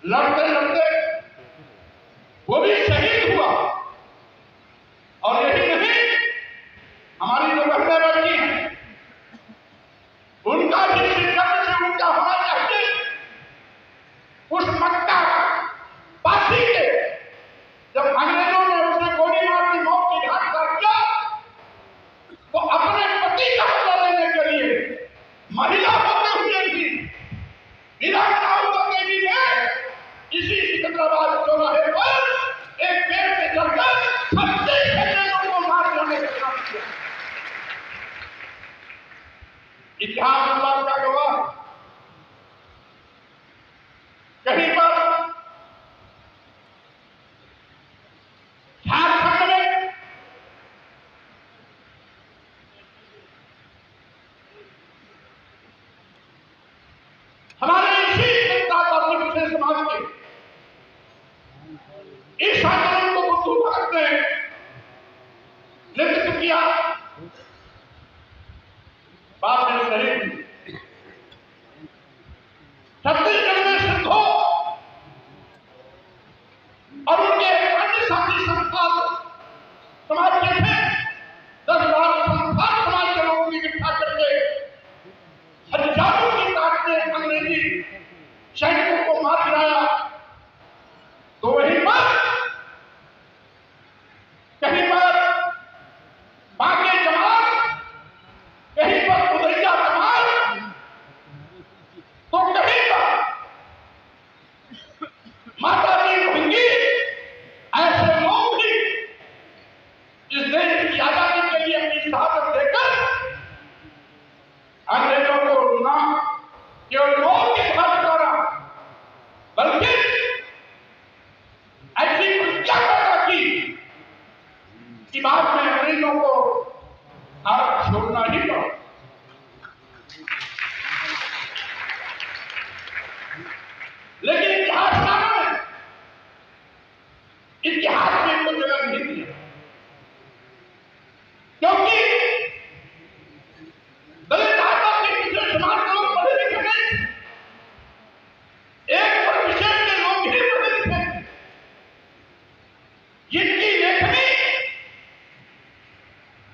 लड़ते लड़ते वो भी शहीद हुआ। और यही नहीं, हमारी जो बहनें बची हैं उनका भी शिद्दत से उनका होना चाहिए। उस मक्का बासी के जब अंग्रेजों ने उसे गोली मार के मौत की घाट उतार दिया, तो अपने पति का बदला लेने के लिए महिला होते हुए भी, वीरांगनाओं होते भी इसी सिकंदराबाद चौराहे पर एक पेड़ पे चढ़कर 36 अंग्रेजों को मार डालने का काम किया। इतिहास अल्लाह का गवाह। कहीं पर झारखंड में हमारे इसी जनता पार्टी विशेष समाज के इस आंदोलन को बुद्धू भगत ने नेतृत्व किया। बाद में शहीद हुए। छत्तीसगढ़ में सिद्धो और उनके अन्य साथी संस्थान समाज के थे 10 लाख संस्थान समाज के लोगों की इकट्ठा करके हजारों की ताकत में अंग्रेजी सैनिकों को मार गिराया। तो वहीं पर कहीं पर बाकी जमात, कहीं पर उदैया जमात, तो कहीं पर माता की भंगी, ऐसे लोग भी इस देश की आजादी के लिए अपनी शहादत देकर अंग्रेजों को ना केवल लोग के साथ करा, बल्कि ऐसी प्रतिज्ञा पैदा की कि बाद में अंग्रेजों को भारत छोड़ना ही पड़ा। लेकिन इतिहासकारों ने इतिहास में इनको जगह नहीं दिया, क्योंकि दलित आदिवासी पिछड़े समाज के लोग पढ़े लिखे नहीं, एक पर विशेष के लोग ही पढ़े लिखे, जिनकी लेखनी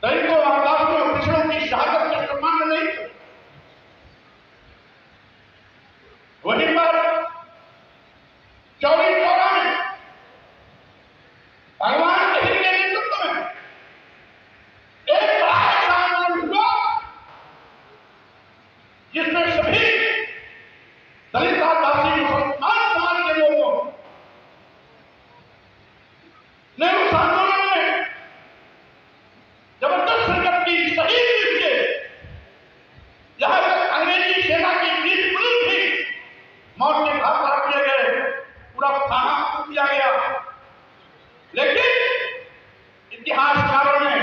दलितों आदिवासियों और पिछड़ों की शहादत के सम्मान में नहीं। वहीं पर चौरी चौरा में भगवान के नेतृत्व में एक बड़ा ऐसा आंदोलन हुआ जिसमें सभी दलित आदिवासी मुसलमान समाज के लोगों ने उस आंदोलन में जबरदस्त शिरकत की। शहीद किए, यहां तक अंग्रेजी सेना की 20 पुलिस भी मौत के घाट उतार दिए गए, पूरा थाना दिया गया। लेकिन इतिहासकारों ने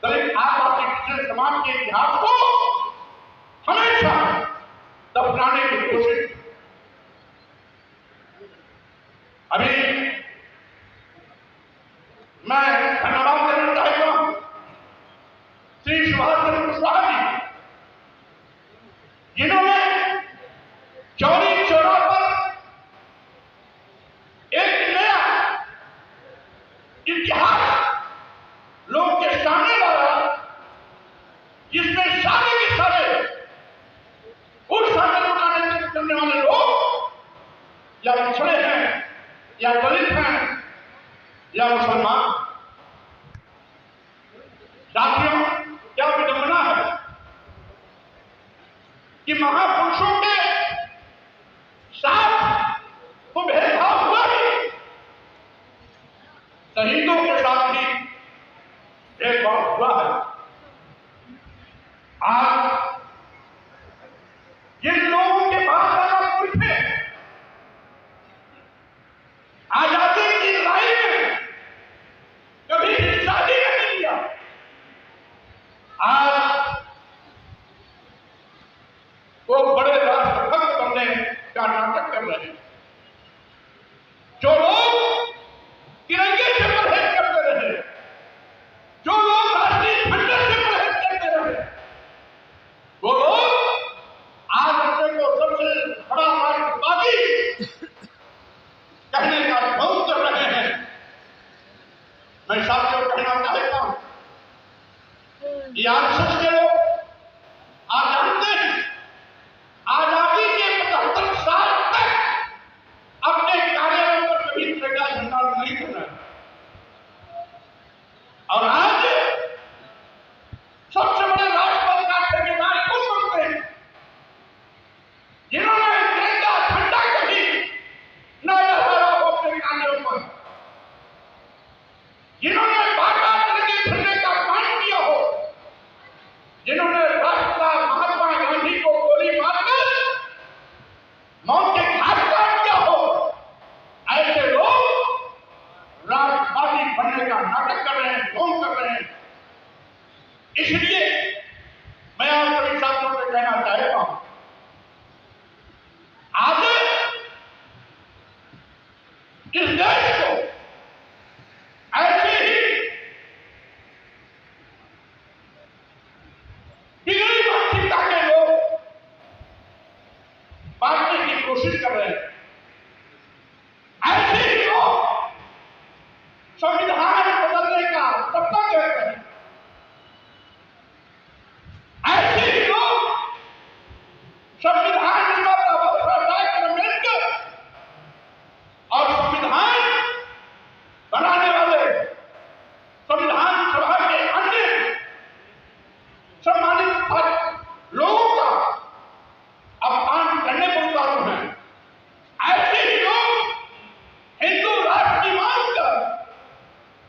दलित आदिवासी पिछड़े समाज के इतिहास को हमेशा दफनाने की कोशिश। अभी मैं धन्यवाद देना चाहता हूं श्री सुभाष चंद्र कुशवाहा जी, जिन्होंने चौरी चौरा पर एक नया इतिहास लोगों के सामने लाया, जिसमें सारे के सारे उस आंदोलन का नेतृत्व करने वाले लोग या पिछड़े हैं, या दलित हैं, या मुसलमान। साथियों, क्या विडंबना है कि महापुरुषों के साथ तो भेदभाव हुआ ही, शहीदों के साथ भी भेदभाव हुआ है। आज जिन लोगों के पास ज्यादा कुछ है, आजादी की लड़ाई में कभी हिस्सा ही नहीं लिया, आज वो बड़े राष्ट्रभक्त बनने का नाटक कर रहे हैं। जो लोग तिरंगे से परहेज करते रहे, जो लोग राष्ट्रीय झंडे से परहेज करते रहे, वो लोग आज अपने को सबसे बड़ा मार्क्सवादी कहने का ढोंग कर रहे हैं। मैं साथियों कहना चाहता हूं, ये आरएसएस के लोग आज जानते हैं आजादी के 75 साल तक अपने कार्यालयों पर कभी तिरंगा झंडा नहीं बना, और आज सबसे बड़े राष्ट्रपति का ठेकेदार कौन बनते हैं? जिन्होंने तिरंगा झंडा कभी न लहराया हो अपने कार्यालयों पर, जिन्होंने बार-बार तिरंगे झंडे का अपमान किया हो, जिन्होंने राष्ट्रपिता महात्मा गांधी को गोली मारकर मौत के घाट उतार दिया हो, ऐसे लोग राष्ट्रवादी बनने का नाटक कर रहे हैं, ढोंग कर रहे हैं। इसलिए मैं आप सभी साथियों से कहना चाहता हूं, आज इस देश को ऐसे ही बिगड़ी मानसिकता के लोग बांटने की कोशिश कर रहे हैं। ऐसे ही लोग संविधान बदलने का सपना देखते हैं। ऐसे ही लोग संविधान निर्माता डॉक्टर अम्बेडकर और संविधान बनाने वाले संविधान सभा के अन्य सम्मानित लोगों का अपमान करने पर उतारू हैं। ऐसे ही लोग हिंदू राष्ट्र की मांग कर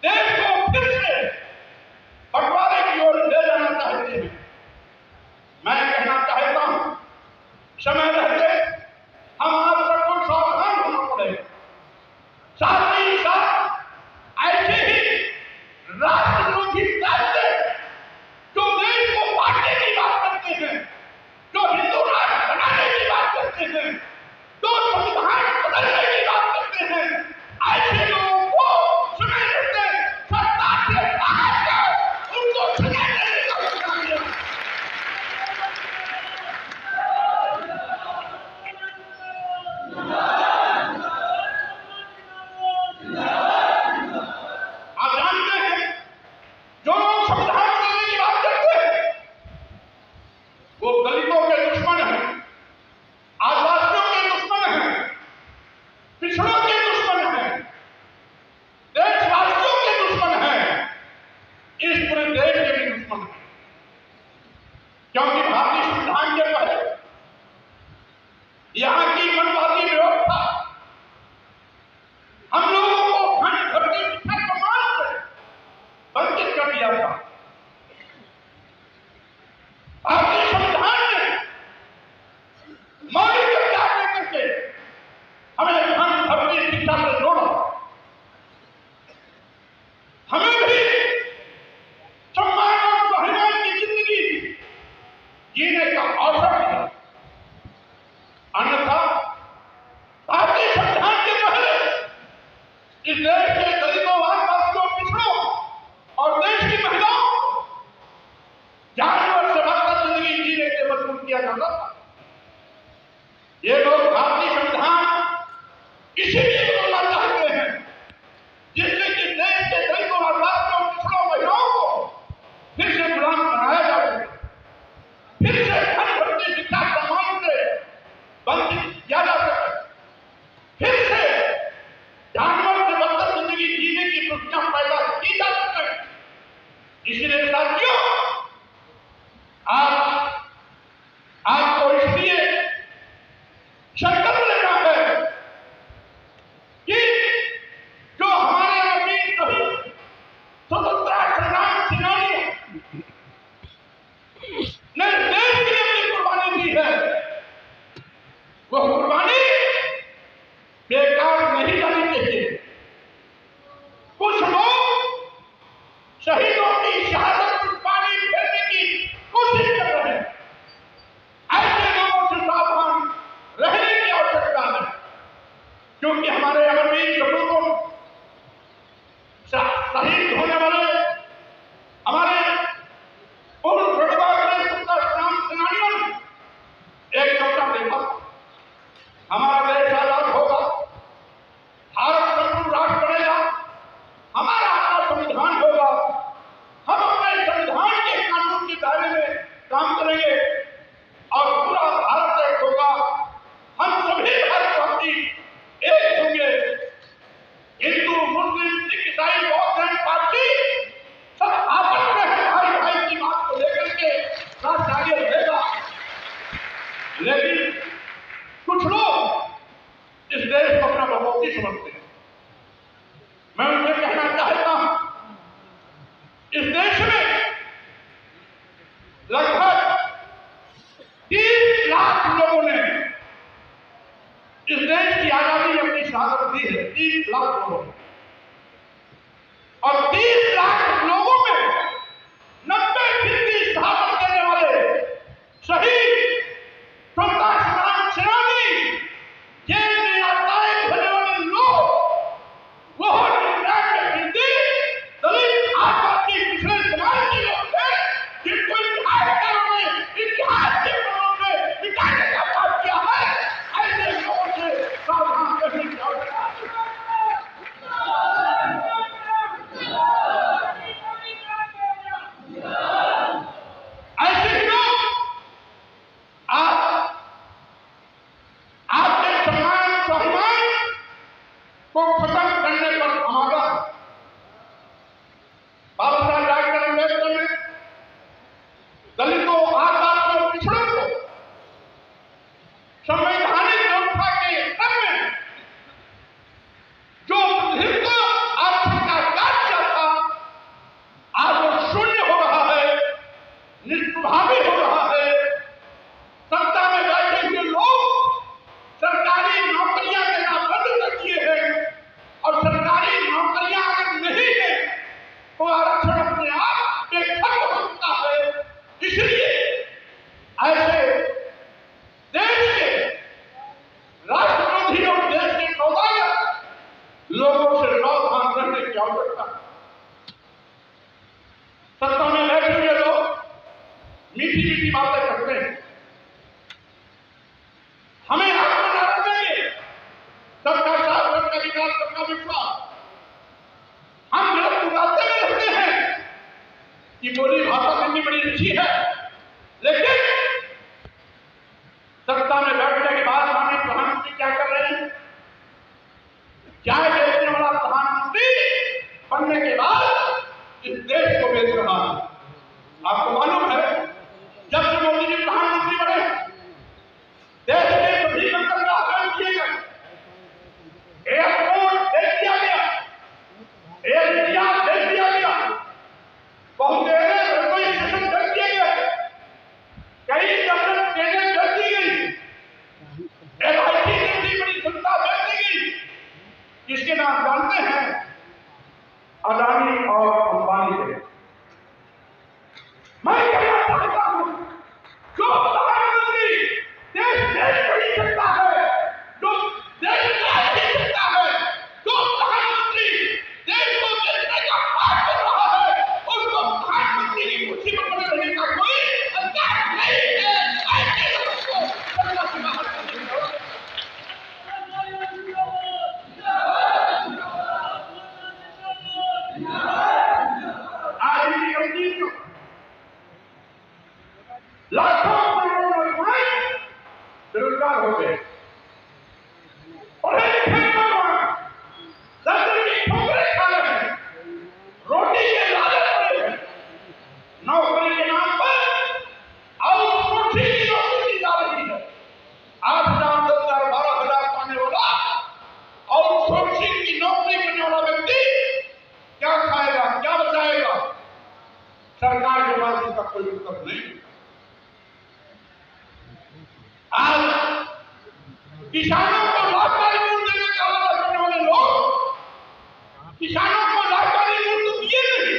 देश को फिर से बंटवारे की ओर ले जाना चाहते हैं। मैं कहना चाहता हूं, समय रहते हम आप सबको सावधान होना पड़ेगा। साथ ही साथ ऐसे ही राष्ट्र विरोधी तत्व जो देश को बांटने की बात करते हैं, जो हिंदू राष्ट्र बनाने की बात करते हैं, जो संविधान बदलने की बात करते हैं, ऐसे लोगों को समय रहते सत्ता से बाहर कर उनको सजा देने का मौका दिया। आप जानते हैं, जो लोग संविधान बदलने की बात करते हैं वो दलितों के दुश्मन हैं, आदिवासियों के दुश्मन हैं, पिछड़ों के दुश्मन हैं, देशवासियों के दुश्मन हैं, इस पूरे देश के भी दुश्मन हैं। क्योंकि भारतीय संविधान के पहले यहाँ की मनवादी व्यवस्था हम लोगों को धन धरती शिक्षा प्रमाण से वंचित कर दिया था। भारतीय संविधान ने मौलिक अधिकार देकर के हमें धन धरती शिक्षा से जोड़ा, हमें भी सम्मान और स्वाभिमान की जिंदगी जीने का अवसर दिया। अन्यथा भारतीय संविधान के पहले इस देश के दलितों, आदिवासियों, पिछड़ों और देश की महिलाओं को जानवर से बढ़कर जिंदगी जीने के मजबूर किया जाता था। ये लोग भारतीय संविधान इसीलिए बदलना चाहते हैं जिससे कि देश के दलितों, आदिवासियों, पिछड़ों, महिलाओं को फिर से गुलाम बनाया जा सके, फिर से धन भर्ती शिक्षा प्रमाण से वंचित किया जा सके, फिर से जानवर से बदतर जिंदगी जीने की प्रक्रिया पैदा की जा सके। इसलिए साथियों, आपको इसलिए संकल्प लेना है कि जो हमारे अमीर शहीद स्वतंत्रता संग्राम सेनानी ने देश के लिए अपनी कुर्बानी दी है, वह कुर्बानी बेकार नहीं जानी चाहिए। कुछ लोग शहीदों की शहादत पर पानी फेरने की कोशिश कर रहे हैं। ऐसे लोगों से सावधान रहने की आवश्यकता है, क्योंकि हमारे अमरवीर सपूतों शहीद होने वाले हमारे पूर्व स्वतंत्रता संग्राम सेनानियों ने एक सपना देखा, हमारा देश आजाद होगा, चुनौती समझते हैं। मैं उनसे कहना चाहता हूं, इस देश में लगभग 30 लाख लोगों ने इस देश की आजादी अपनी शहादत दी है। 30 लाख लोगों ने, और 30 लाख लोगों में 90% शहादत देने वाले शहीद स्वतंत्रता संग्राम सेनानी, जेल में आजाद होने वाले लोग, वो दलित आदिवासी पिछड़े समाज के लोग हैं, जिनको इतिहासकारों ने इतिहास के पन्नों में मिटाने का काम किया है। ऐसे लोगों से सावधान रहने की आवश्यकता है। ऐसे लोग आपके सम्मान स्वाभिमान को खत्म करने पर हमारा बाबा साहब डॉक्टर अम्बेडकर ने दलितों, आदिवासियों और पिछड़ों को संवैधानिक व्यवस्था के क्रम में जो प्रतिनिधित्व आरक्षण का कार्य किया था, आज वो शून्य हो रहा है, निष्प्रभावी हो रहा है। सत्ता में बैठे हुए लोग सरकारी नौकरियां देना बंद कर दिए हैं, और सरकारी नौकरियां अगर नहीं है तो आरक्षण अपने आप बेखट हो सकता है। इसलिए ऐसे देश के राष्ट्रविरोधी और देश के सौदागर लोगों से सावधान रहने की आवश्यकता है। सत्ता में बैठे हुए लोग मीठी मीठी बातें करते हैं, हमें आत्मनिर्भर देंगे, सबका साथ, सबका विकास, सबका विश्वास। हम गलत उगाते में रहते हैं कि बोली भाषा कितनी बड़ी अच्छी है, लेकिन सत्ता में बैठने के बाद माननीय प्रधानमंत्री क्या कर रहे हैं? चाय बेचने वाला प्रधानमंत्री बनने के बाद इस देश को बेच रहा है। आपको मालूम है, जब से मोदी जी प्रधानमंत्री बने, देश के सभी गंतव्य हासिल किए गए, एयरपोर्ट दे दिया गया, एयर इंडिया दे दिया गया, बहुत रेलवे स्टेशन दे दिए गए, कई गवर्नमेंट ट्रेनें दे दी गई, LIC जैसी बड़ी संस्था दे दी गई। किसके नाम जानते हैं? अदानी और अंबानी के। मैं कहना चाहता हूं, जो प्रधानमंत्री देश को नहीं सकता है, जो देश को नहीं सकता है, जो प्रधानमंत्री देश को देखने का पाठ कर रहा है, उसको प्रधानमंत्री की कुर्सी पर बने रहने का कोई अधिकार नहीं है। ऐसे लोगों को सत्ता से बाहर करने की जरूरत है। आज इनकी गलती को लाखों करोड़ों नौजवान बेरोजगार हो गए, पढ़े लिखे नौजवान दर्जन की ठोकरें खा रहे हैं, रोटी के लाले पड़े हैं, नौकरी के नाम पर आउटसोर्सिंग की नौकरी की जा रही है। 8,000, 10,000, 12,000 पाने वाला आउटसोर्सिंग की नौकरी करने वाला व्यक्ति क्या खाएगा, क्या बचाएगा? सरकार के पास इसका कोई विकल्प नहीं। आज किसानों को लाभकारी मूल्य देने का वादा करने वाले लोग किसानों को लाभकारी मूल्य तो दिए नहीं,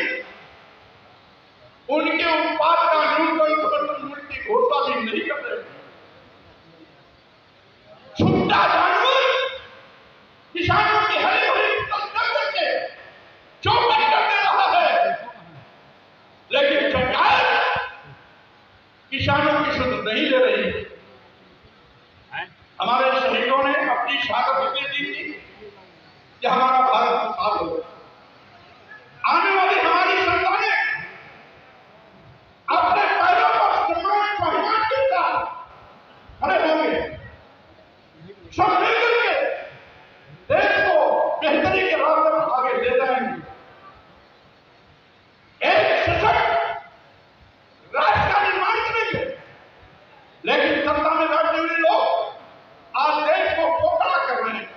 उनके उत्पाद का न्यूनतम समर्थन मूल्य की घोषणा भी नहीं कर रहे। छुट्टा जानवर किसानों की हरी भरी फसल कर करके चौपट कर दे रहा है, लेकिन सरकार किसानों की सुध नहीं ले रही। हमारे शहीदों ने अपनी शहादत दे दी थी कि हमारा भारत खुशहाल हो। आने वाली हमारी संतानें अपने पैरों पर सम्मान स्वाभिमान के साथ खड़े होंगे, सब मिलकर के देश को बेहतरी के रास्ते पर आगे ले जाएंगे। एक सशक्त राष्ट्र का निर्माण करेंगे। लेकिन सत्ता में बैठे हुए लोग आज देश को खोखला कर रहे हैं,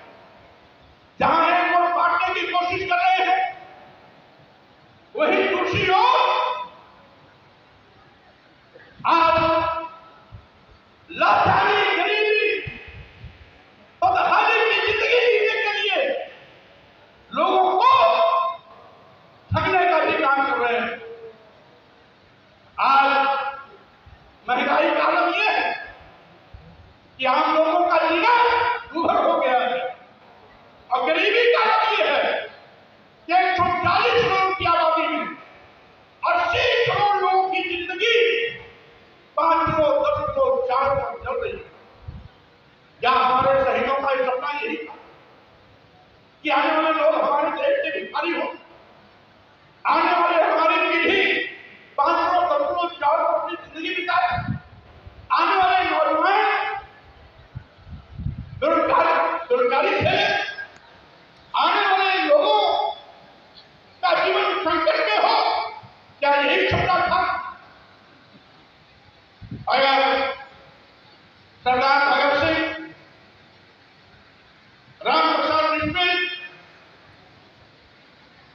कि आने वाले लोग हमारे देश के भिखारी हो, आने वाले हमारी पीढ़ी 500-700 अपनी जिंदगी बिताए, आने वाले नौजवान बेरोजगारी झेले, आने वाले लोगों का जीवन संकट में हो। क्या यही सपना था? अगर सरदार भगत सिंह, राम प्रसाद बिस्मिल,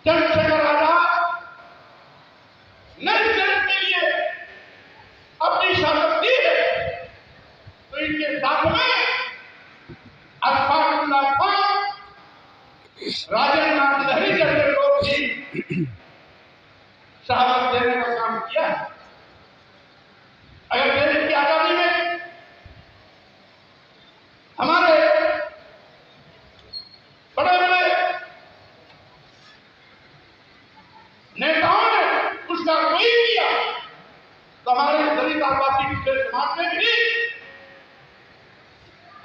चंद्रशेखर आजाद नए जन्म के लिए अपनी शहादत दी है, तो इनके साथ में अशफाकुल्लाह खान, राजेंद्र नाथ लहरी जैसे लोग भी शहादत देने का काम किया है। अगर देश की आजादी में हमारे बड़े बड़े नेताओं ने उसका कोई किया, तो हमारे दलित आदिवासी पिछड़े समाज में भी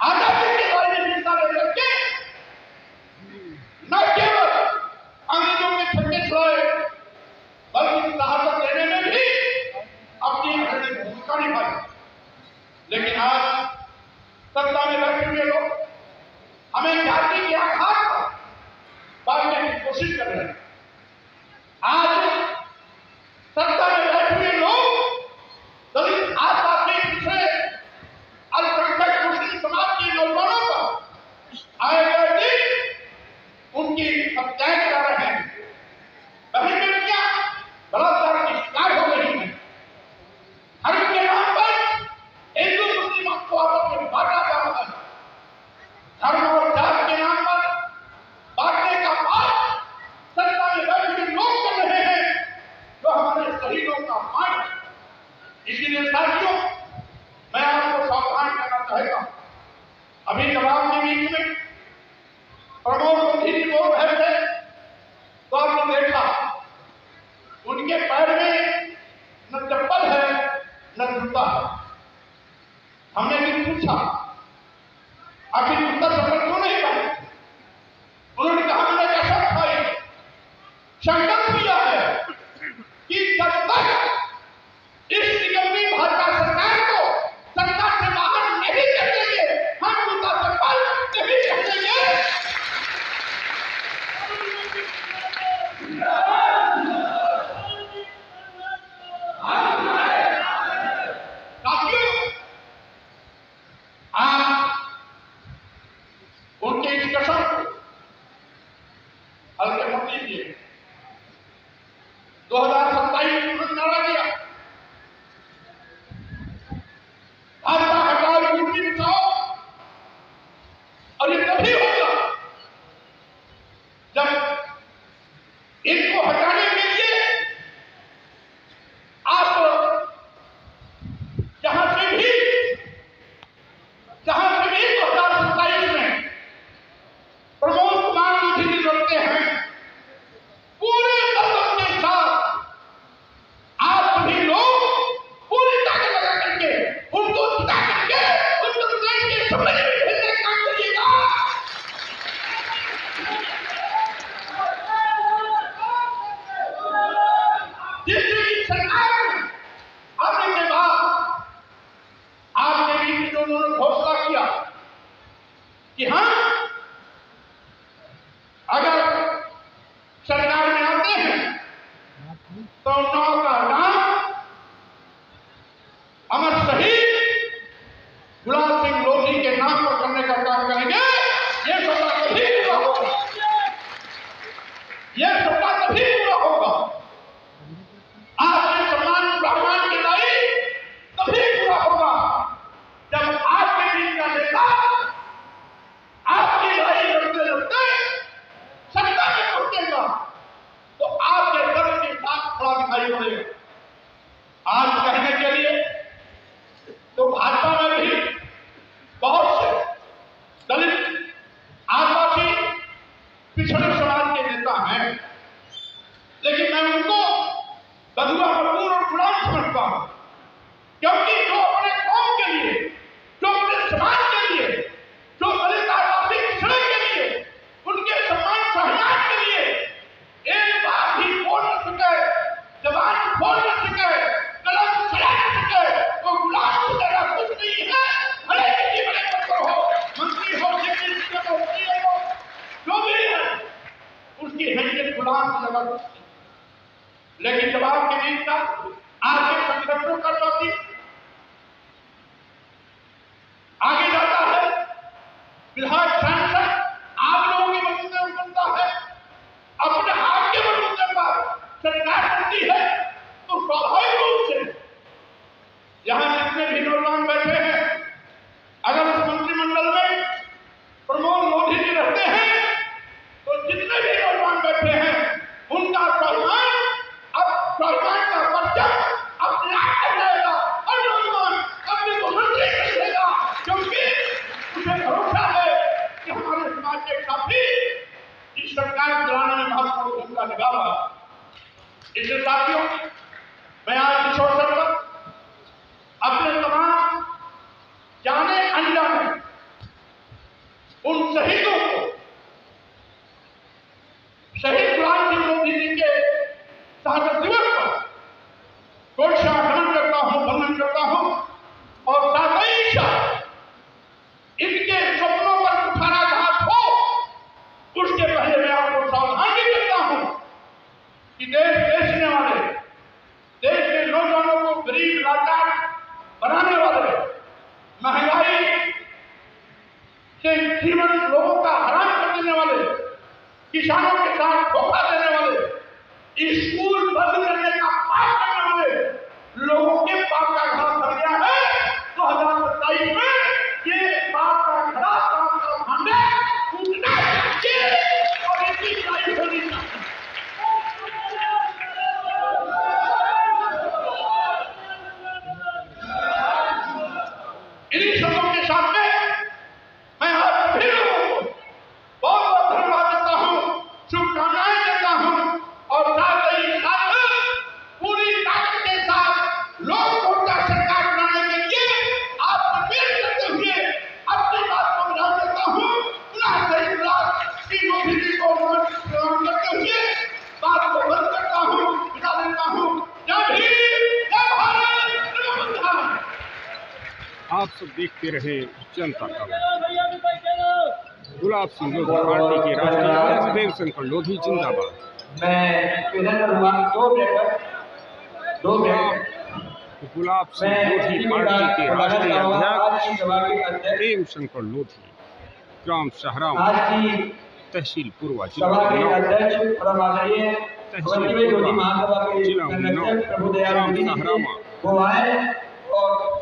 आजादी के बारे में हिस्सा ले करके न केवल अंग्रेजों के छक्के छुड़ाए, बल्कि शहादत देने में भी अपनी अग्रणी भूमिका निभाई। लेकिन आज सत्ता में बैठे हुए लोग हमें जाति के आधार पर बांटने की कोशिश कर रहे हैं। आज सत्ता में बैठे हुए लोग दलित आदिवासी पिछड़े अल्पसंख्यक मुस्लिम समाज के नौजवानों पर आए गए दिन उनकी हत्याएं करा रहे हैं। बहन बेटियां बलात्कार की शिकार हो रही है। धर्म के नाम पर हिंदू मुस्लिम को आपस में बांटा जा रहा है। धर्म और जात के नाम पर बांटने का पाप सत्ता में बैठे हुए लोग कर रहे हैं, जो हमारे शहीदों का मान है। इसलिए साथियों, मैं आपको सावधान करना चाहता हूं। अभी जवाब के बीच में प्रमोद मुखर्जी जी बोल रहे थे, तो आपने देखा उनके पैर में न चप्पल है न जूता है। हमने भी पूछा आखिर जूता चप्पल क्यों नहीं पहने? उन्होंने कहा हमने कसम खाई, संकल्प किया है कि जब तक इस निगमी भाजपा सरकार को सत्ता से बाहर नहीं कर देंगे, हम जूता चप्पल नहीं पहनेंगे। आप उनके इस कसम हल्के मत लीजिए। 2027 में नारा दिया, भाजपा हटाओ, यूपी बचाओ, और ये तभी होगा जब इनको हटाने के लिए आप जहां से भी 2027 में प्रमोद कुमार मुखर्जी जी लड़ते हैं, पूरे दम के साथ आप सभी लोग पूरी ताकत लगा करके उनको जिता करके उनको देश के समझ में भेजने का काम करिएगा। जिसकी सरकार आने के बाद आपने भी जो उन्होंने घोषणा किया कि हाँ, अगर सरकार में आते हैं तो उन्नाव का नाम अमर शहीद गुलाब सिंह लोधी के नाम पर करने का काम करेंगे। ये सपना कभी पूरा होगा, ये सपना कभी पूरा होगा। आपके सम्मान ब्राह्मण के लाई तभी पूरा होगा जब आपके बीच का नेता आपकी लड़ाई लड़ते लड़ते सत्ता में पहुंचेगा तो आपके दर्द के साथ खड़ा दिखाई पड़ेगा। आज कहने के लिए तो भाजपा में भी बहुत से दलित आदिवासी पिछड़े समाज के नेता हैं, लेकिन मैं उनको बधुआ मजदूर और गुलाम समझता हूं, क्योंकि जो अपने कौम के लिए, जो अपने समाज के लिए, जो दलित आदिवासी पिछड़े के लिए उनके सम्मान उसकी हैसियत गुलाम की लगा सकती, लेकिन जब आपके नेता आगे संगठनों कर पाती, आगे जाता है, विधायक सांसद आप लोगों के बलबूते पर बनता है, अपने हाथ के बलबूते पर सरकार बनती है, तो स्वाभाविक रूप से यहां जितने भी नौजवान बैठे हैं, अगर उस मंत्रिमंडल में प्रमोद मोदी जी रहते हैं तो जितने भी नौजवान बैठे हैं उनका स्वाभिमान, अब स्वाभिमान का पर्चा अपने आप हो जाएगा और नौजवान अपने को मंत्री कर देगा, क्योंकि उसे भरोसा है कि हमारे समाज के काफी इस सरकार चलाने में महत्वपूर्ण भूमिका निभागा। इसलिए साथियों, मैं आज इस अवसर पर अपने तमाम जाने अनजाने उन शहीदों को, शहीद गुलाम सिंह मोदी जी के शहादत दिवस पर कोशिश नमन करता हूं, वंदन करता हूं और साथ ही साथ इनके सपनों पर कुठाराघात हो उसके पहले मैं आपको सावधान भी करता हूं कि देश बेचने वाले, देश के नौजवानों को गरीब लाचार बनाने वाले, महंगाई से जीवन लोगों का हराम कर देने वाले, किसानों के साथ धोखा देने वाले, स्कूल बंद करने का पाप करने वाले लोगों के पाप का घड़ा भर गया है। 2027 में ये पाप का घड़ा, पाप का भांडा टूटना चाहिए और इसकी लड़ाई होनी चाहिए। इन्हीं शब्दों के साथ में मैं आप सभी लोगों को बहुत बहुत धन्यवाद देता हूं, शुभकामनाएं देता हूं और साथ ही साथ पूरी ताकत के साथ लोक ऊर्जा सरकार बनाने के लिए आपसे अपील करते हुए अपनी बात को विराम देता हूं। पुनः सही की मोदी जी को प्रणाम करते हुए बात को बंद करता हूं, विदा देता हूं। जय भीम, जय भारत, जय संविधान। आप सब देखते रहे जनता का गुलाब सिंह लोधी पार्टी के राष्ट्रीय अध्यक्ष देवशंकर लोधी जिंदाबाद। गुलाब सिंह लोधी पार्टी के राष्ट्रीय अध्यक्ष देवशंकर लोधी, ग्राम सहराम, तहसील पूर्वा, जिला उन्नाव, ग्राम सहरामा,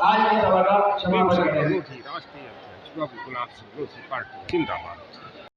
आज की सभा का समापन करें। राष्ट्रीय अध्यक्ष बाबू गुलाब सिंह लोधी पार्टी जिंदाबाद।